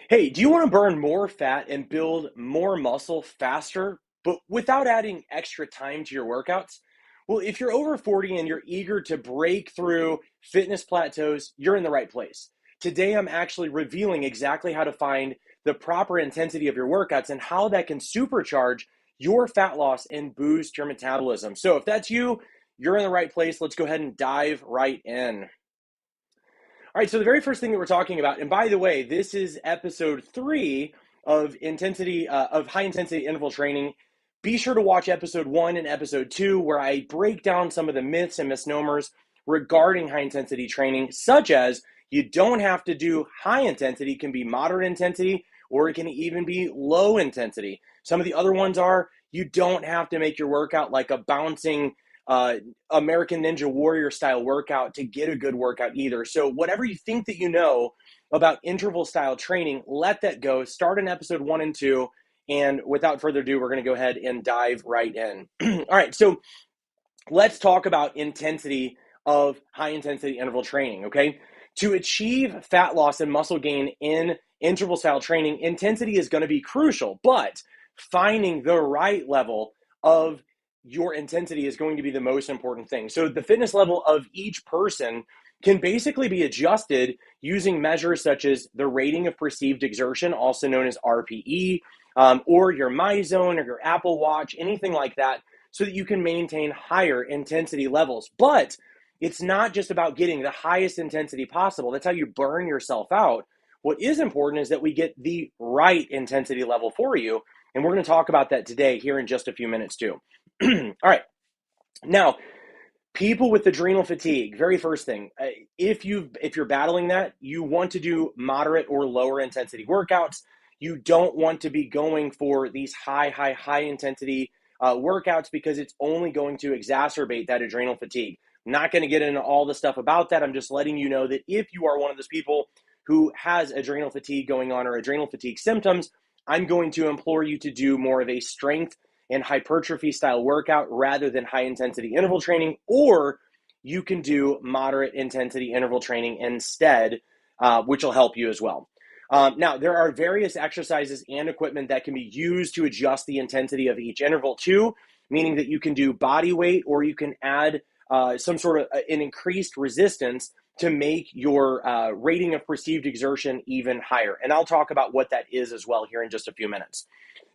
Hey, do you want to burn more fat and build more muscle faster, but without adding extra time to your workouts? Well, if you're over 40 and you're eager to break through fitness plateaus, you're in the right place. Today, I'm actually revealing exactly how to find the proper intensity of your workouts and how that can supercharge your fat loss and boost your metabolism. So, if that's you, you're in the right place. Let's go ahead and dive right in. All right, so the very first thing that we're talking about, and by the way, this is episode 3 of high intensity interval training. Be sure to watch episode 1 and episode 2, where I break down some of the myths and misnomers regarding high intensity training, such as you don't have to do high intensity, it can be moderate intensity, or it can even be low intensity. Some of the other ones are you don't have to make your workout like a bouncing uh, American Ninja Warrior style workout to get a good workout either. So whatever you think that you know about interval style training, let that go. Start in episode 1 and 2. And without further ado, we're going to go ahead and dive right in. All right, so let's talk about intensity of high intensity interval training, okay? To achieve fat loss and muscle gain in interval style training, intensity is going to be crucial, but finding the right level of your intensity is going to be the most important thing. So the fitness level of each person can basically be adjusted using measures such as the rating of perceived exertion, also known as RPE, or your MyZone or your Apple Watch, anything like that, so that you can maintain higher intensity levels. But it's not just about getting the highest intensity possible. That's how you burn yourself out. What is important is that we get the right intensity level for you. And we're going to talk about that today here in just a few minutes too. All right. Now, people with adrenal fatigue, very first thing, if you're battling that, you want to do moderate or lower intensity workouts. You don't want to be going for these high intensity workouts because it's only going to exacerbate that adrenal fatigue. I'm not going to get into all the stuff about that. I'm just letting you know that if you are one of those people who has adrenal fatigue going on or adrenal fatigue symptoms, I'm going to implore you to do more of a strength and hypertrophy style workout rather than high intensity interval training, or you can do moderate intensity interval training instead, which will help you as well. Now, there are various exercises and equipment that can be used to adjust the intensity of each interval too, meaning that you can do body weight or you can add some sort of an increased resistance to make your rating of perceived exertion even higher. And I'll talk about what that is as well here in just a few minutes.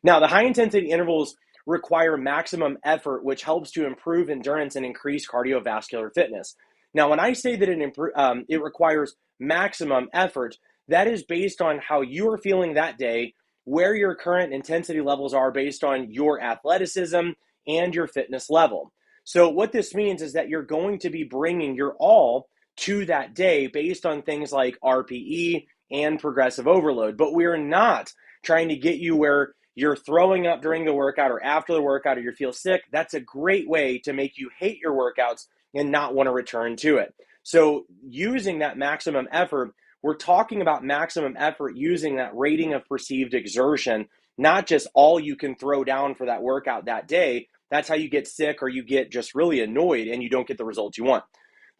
Now, the high intensity intervals require maximum effort, which helps to improve endurance and increase cardiovascular fitness. Now, when I say that it requires maximum effort, that is based on how you are feeling that day, where your current intensity levels are based on your athleticism and your fitness level. So what this means is that you're going to be bringing your all to that day based on things like RPE and progressive overload. But we're not trying to get you where you're throwing up during the workout or after the workout or you feel sick. That's a great way to make you hate your workouts and not want to return to it. So using that maximum effort, we're talking about maximum effort using that rating of perceived exertion, not just all you can throw down for that workout that day. That's how you get sick or you get just really annoyed and you don't get the results you want.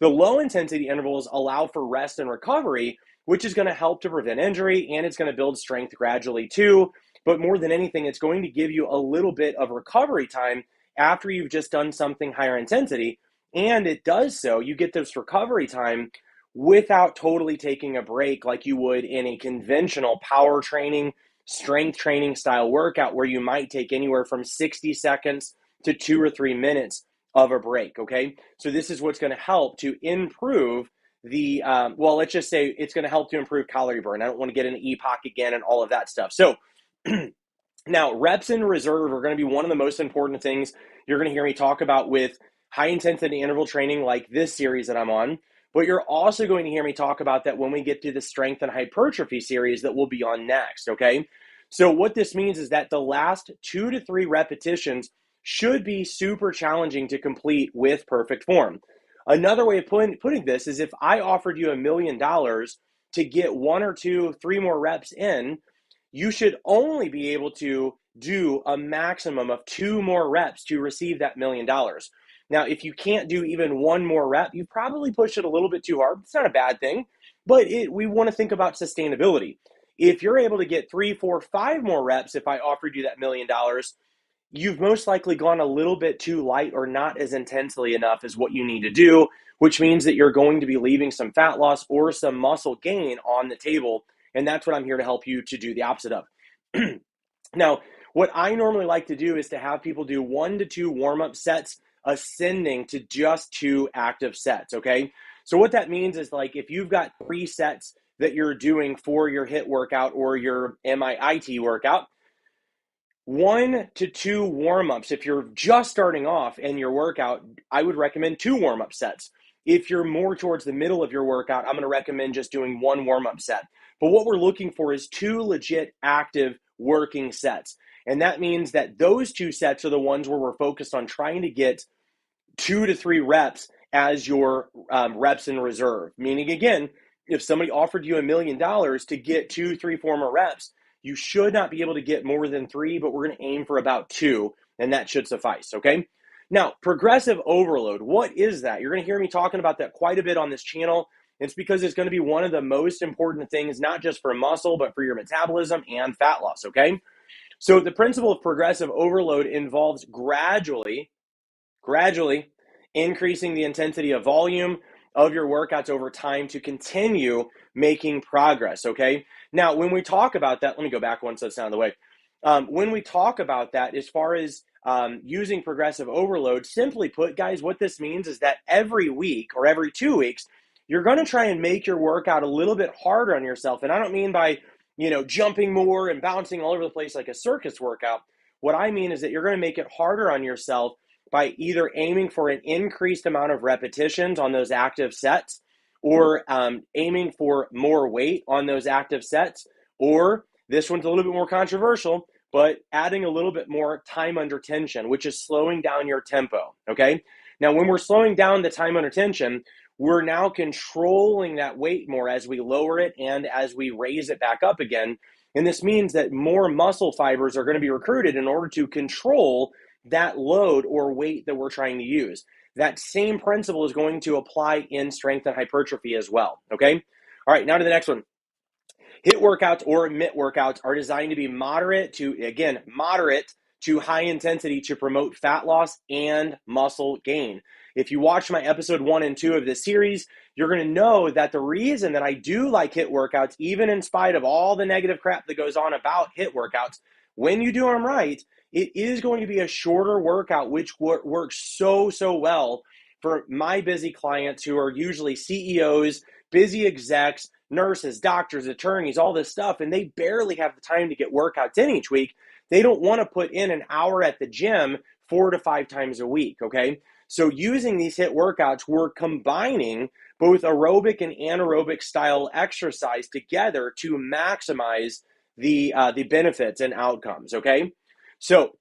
The low intensity intervals allow for rest and recovery, which is going to help to prevent injury and it's going to build strength gradually too. But more than anything, it's going to give you a little bit of recovery time after you've just done something higher intensity. And it does so, you get this recovery time without totally taking a break like you would in a conventional power training, strength training style workout where you might take anywhere from 60 seconds to 2 or 3 minutes of a break, okay? So this is what's going to help to improve let's just say it's going to help to improve calorie burn. I don't want to get into EPOC again and all of that stuff. So now, reps in reserve are going to be one of the most important things you're going to hear me talk about with high intensity interval training like this series that I'm on. But you're also going to hear me talk about that when we get to the strength and hypertrophy series that we'll be on next, okay? So what this means is that the last 2 to 3 repetitions should be super challenging to complete with perfect form. Another way of putting this is if I offered you $1 million to get 1 or 2, 3 more reps in, you should only be able to do a maximum of 2 more reps to receive that $1 million. Now, if you can't do even 1 more rep, you've probably pushed it a little bit too hard. It's not a bad thing, but we want to think about sustainability. If you're able to get 3, 4, 5 more reps, if I offered you that $1,000,000, you've most likely gone a little bit too light or not as intensely enough as what you need to do, which means that you're going to be leaving some fat loss or some muscle gain on the table. And that's what I'm here to help you to do the opposite of. Now, what I normally like to do is to have people do 1 to 2 warm-up sets, ascending to just 2 active sets, okay? So what that means is, like, if you've got 3 sets that you're doing for your HIIT workout or your MyIT workout, 1 to 2 warm-ups. If you're just starting off in your workout, I would recommend 2 warm-up sets. If you're more towards the middle of your workout, I'm going to recommend just doing 1 warm-up set. But what we're looking for is 2 legit active working sets. And that means that those 2 sets are the ones where we're focused on trying to get 2 to 3 reps as your reps in reserve. Meaning, again, if somebody offered you $1,000,000 to get 2, 3, 4 more reps, you should not be able to get more than 3, but we're going to aim for about 2, and that should suffice, okay? Now, progressive overload, what is that? You're going to hear me talking about that quite a bit on this channel. It's because it's going to be one of the most important things, not just for muscle, but for your metabolism and fat loss, okay? So the principle of progressive overload involves gradually increasing the intensity of volume of your workouts over time to continue making progress, okay? Now, when we talk about that, let me go back one so it's out of the way. When we talk about that, as far as using progressive overload, simply put, guys, what this means is that every week or every 2 weeks, you're going to try and make your workout a little bit harder on yourself. And I don't mean by, jumping more and bouncing all over the place like a circus workout. What I mean is that you're going to make it harder on yourself by either aiming for an increased amount of repetitions on those active sets, or aiming for more weight on those active sets, or this one's a little bit more controversial, but adding a little bit more time under tension, which is slowing down your tempo, okay? Now, when we're slowing down the time under tension, we're now controlling that weight more as we lower it and as we raise it back up again. And this means that more muscle fibers are going to be recruited in order to control that load or weight that we're trying to use. That same principle is going to apply in strength and hypertrophy as well, okay? All right, now to the next one. HIIT workouts or MIT workouts are designed to be moderate to high intensity to promote fat loss and muscle gain. If you watch my episode 1 and 2 of this series, you're going to know that the reason that I do like HIIT workouts, even in spite of all the negative crap that goes on about HIIT workouts, when you do them right, it is going to be a shorter workout, which works so well for my busy clients who are usually CEOs, busy execs, nurses, doctors, attorneys, all this stuff, and they barely have the time to get workouts in each week. They don't want to put in an hour at the gym 4 to 5 times a week, okay? So using these HIIT workouts, we're combining both aerobic and anaerobic style exercise together to maximize the benefits and outcomes, okay? So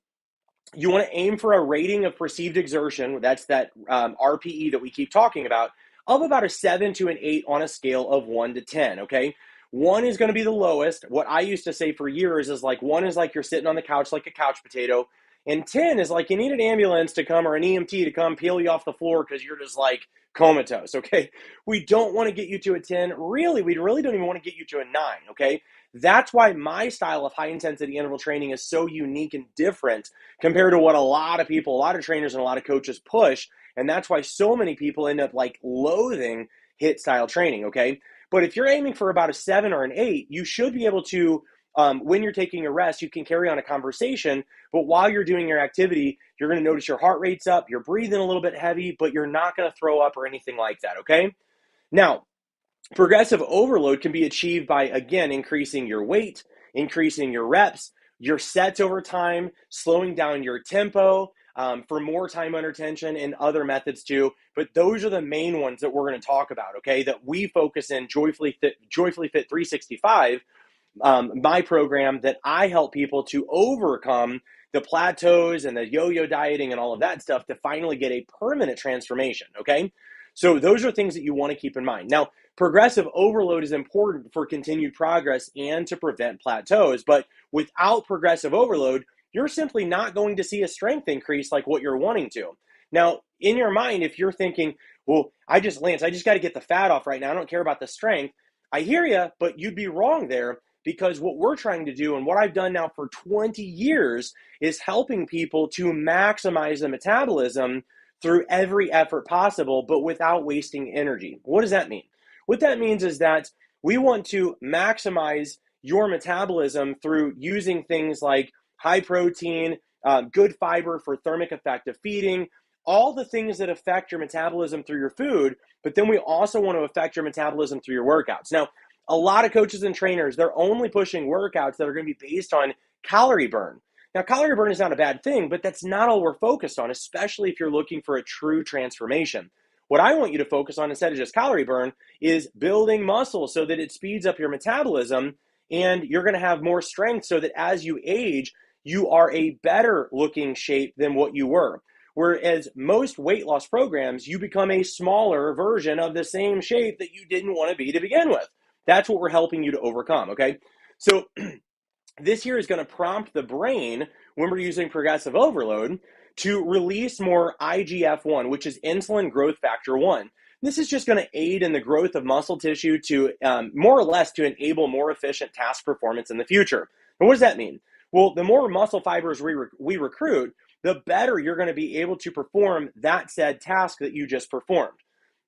you want to aim for a rating of perceived exertion, that's that RPE that we keep talking about, of about a 7 to an 8 on a scale of 1 to 10, okay? 1 is going to be the lowest. What I used to say for years is, like, 1 is like you're sitting on the couch like a couch potato, and 10 is like you need an ambulance to come or an EMT to come peel you off the floor because you're just like comatose, okay? We don't want to get you to a 10. Really, we really don't even want to get you to a 9, okay? That's why my style of high intensity interval training is so unique and different compared to what a lot of people, a lot of trainers and a lot of coaches push. And that's why so many people end up like loathing HIIT style training, okay? But if you're aiming for about a 7 or an 8, you should be able to, when you're taking a rest, you can carry on a conversation, but while you're doing your activity, you're going to notice your heart rate's up, you're breathing a little bit heavy, but you're not going to throw up or anything like that, okay? Now, progressive overload can be achieved by, again, increasing your weight, increasing your reps, your sets over time, slowing down your tempo for more time under tension, and other methods too. But those are the main ones that we're going to talk about, okay, that we focus in Joyfully Fit 365, my program that I help people to overcome the plateaus and the yo-yo dieting and all of that stuff to finally get a permanent transformation, okay? So those are things that you want to keep in mind. Now, progressive overload is important for continued progress and to prevent plateaus, but without progressive overload, you're simply not going to see a strength increase like what you're wanting to. Now, in your mind, if you're thinking, well, Lance, I just got to get the fat off right now, I don't care about the strength, I hear you, but you'd be wrong there, because what we're trying to do and what I've done now for 20 years is helping people to maximize the metabolism through every effort possible, but without wasting energy. What does that mean? What that means is that we want to maximize your metabolism through using things like high protein, good fiber for thermic effective feeding, all the things that affect your metabolism through your food, but then we also want to affect your metabolism through your workouts. Now, a lot of coaches and trainers, they're only pushing workouts that are going to be based on calorie burn. Now, calorie burn is not a bad thing, but that's not all we're focused on, especially if you're looking for a true transformation. What I want you to focus on instead of just calorie burn is building muscle so that it speeds up your metabolism and you're going to have more strength so that as you age, you are a better looking shape than what you were. Whereas most weight loss programs, you become a smaller version of the same shape that you didn't want to be to begin with. That's what we're helping you to overcome, okay? So this here is going to prompt the brain when we're using progressive overload to release more IGF-1, which is insulin growth factor 1. This is just going to aid in the growth of muscle tissue to more or less to enable more efficient task performance in the future. And what does that mean? Well, the more muscle fibers we recruit, the better you're going to be able to perform that said task that you just performed.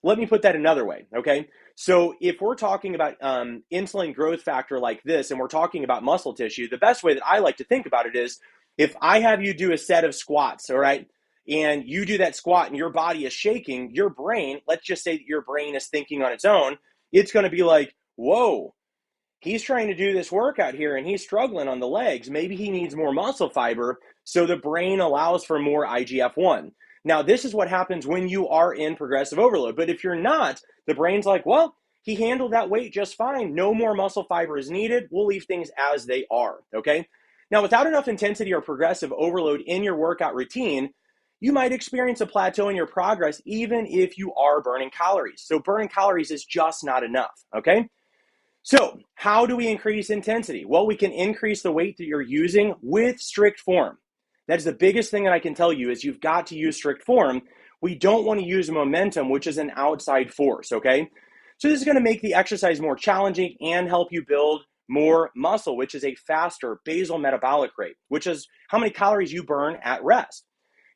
Let me put that another way, okay? So if we're talking about insulin growth factor like this, and we're talking about muscle tissue, the best way that I like to think about it is if I have you do a set of squats, all right, and you do that squat and your body is shaking, your brain, let's just say that your brain is thinking on its own, it's going to be like, whoa, he's trying to do this workout here and he's struggling on the legs. Maybe he needs more muscle fiber. So the brain allows for more IGF-1. Now, this is what happens when you are in progressive overload. But if you're not, the brain's like, well, he handled that weight just fine. No more muscle fiber is needed. We'll leave things as they are, okay? Now, without enough intensity or progressive overload in your workout routine, you might experience a plateau in your progress even if you are burning calories. So burning calories is just not enough, okay? So how do we increase intensity? Well, we can increase the weight that you're using with strict form. That's the biggest thing that I can tell you is you've got to use strict form. We don't want to use momentum, which is an outside force, okay? So this is going to make the exercise more challenging and help you build more muscle, which is a faster basal metabolic rate, which is how many calories you burn at rest.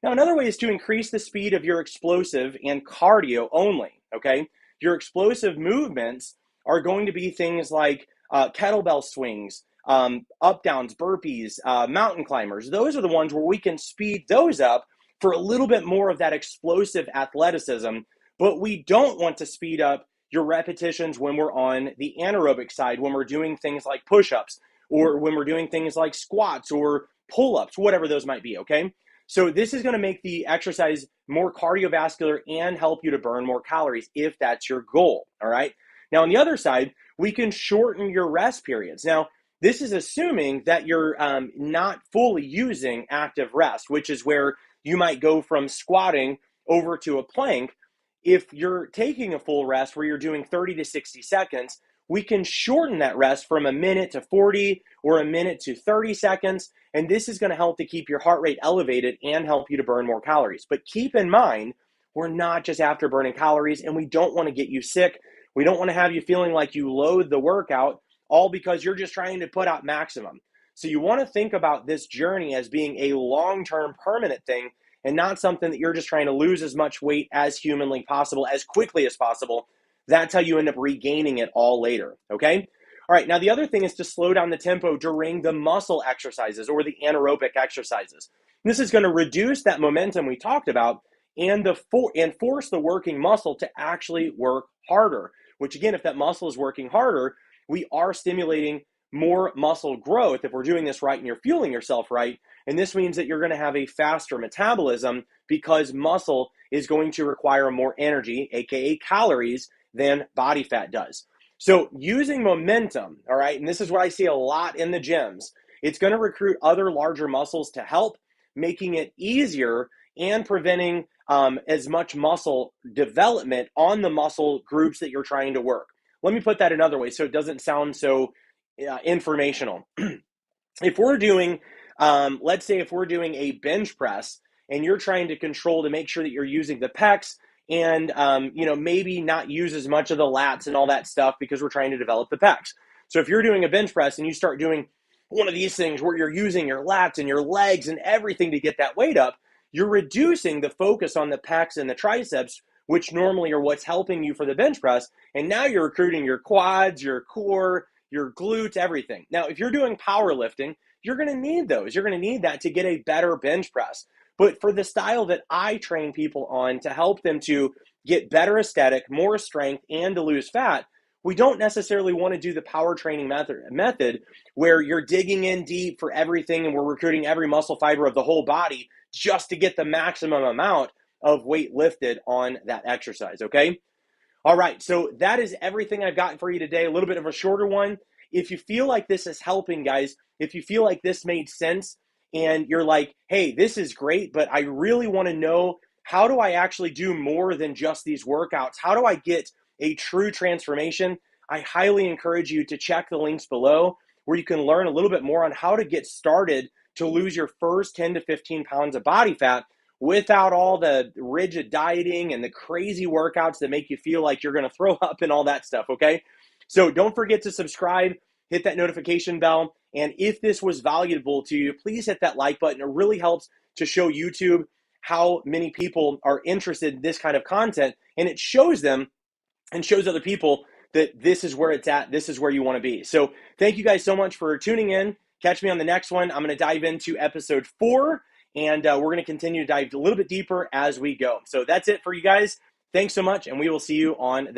Now, another way is to increase the speed of your explosive and cardio only, okay? Your explosive movements are going to be things like kettlebell swings, up downs, burpees, mountain climbers. Those are the ones where we can speed those up for a little bit more of that explosive athleticism, but we don't want to speed up your repetitions when we're on the anaerobic side, when we're doing things like push-ups, or when we're doing things like squats or pull-ups, whatever those might be, okay? So this is going to make the exercise more cardiovascular and help you to burn more calories if that's your goal, all right? Now, on the other side, we can shorten your rest periods. Now, this is assuming that you're not fully using active rest, which is where you might go from squatting over to a plank. If you're taking a full rest where you're doing 30 to 60 seconds, we can shorten that rest from a minute to 40 or a minute to 30 seconds. And this is going to help to keep your heart rate elevated and help you to burn more calories. But keep in mind, we're not just after burning calories, and we don't want to get you sick. We don't want to have you feeling like you loathe the workout, all because you're just trying to put out maximum. So you want to think about this journey as being a long-term permanent thing and not something that you're just trying to lose as much weight as humanly possible, as quickly as possible. That's how you end up regaining it all later, okay? All right, now the other thing is to slow down the tempo during the muscle exercises or the anaerobic exercises. This is going to reduce that momentum we talked about and force the working muscle to actually work harder, which again, if that muscle is working harder, we are stimulating more muscle growth if we're doing this right and you're fueling yourself right. And this means that you're going to have a faster metabolism because muscle is going to require more energy, aka calories, than body fat does. So using momentum, all right, and this is what I see a lot in the gyms, it's going to recruit other larger muscles to help, making it easier and preventing as much muscle development on the muscle groups that you're trying to work. Let me put that another way so it doesn't sound so informational. If we're doing, let's say if we're doing a bench press and you're trying to control to make sure that you're using the pecs and, maybe not use as much of the lats and all that stuff because we're trying to develop the pecs. So if you're doing a bench press and you start doing one of these things where you're using your lats and your legs and everything to get that weight up, you're reducing the focus on the pecs and the triceps, which normally are what's helping you for the bench press. And now you're recruiting your quads, your core, your glutes, everything. Now, if you're doing powerlifting, you're going to need those. You're going to need that to get a better bench press. But for the style that I train people on to help them to get better aesthetic, more strength, and to lose fat, we don't necessarily want to do the power training method where you're digging in deep for everything and we're recruiting every muscle fiber of the whole body just to get the maximum amount of weight lifted on that exercise, okay? All right, so that is everything I've gotten for you today. A little bit of a shorter one. If you feel like this is helping, guys, if you feel like this made sense and you're like, hey, this is great, but I really want to know, how do I actually do more than just these workouts? How do I get a true transformation? I highly encourage you to check the links below where you can learn a little bit more on how to get started to lose your first 10 to 15 pounds of body fat without all the rigid dieting and the crazy workouts that make you feel like you're going to throw up and all that stuff, okay? So don't forget to subscribe, hit that notification bell, and if this was valuable to you, please hit that like button. It really helps to show YouTube how many people are interested in this kind of content, and it shows them and shows other people that this is where it's at, this is where you want to be. So thank you guys so much for tuning in. Catch me on the next one. I'm going to dive into episode 4, and we're going to continue to dive a little bit deeper as we go. So that's it for you guys. Thanks so much, and we will see you on the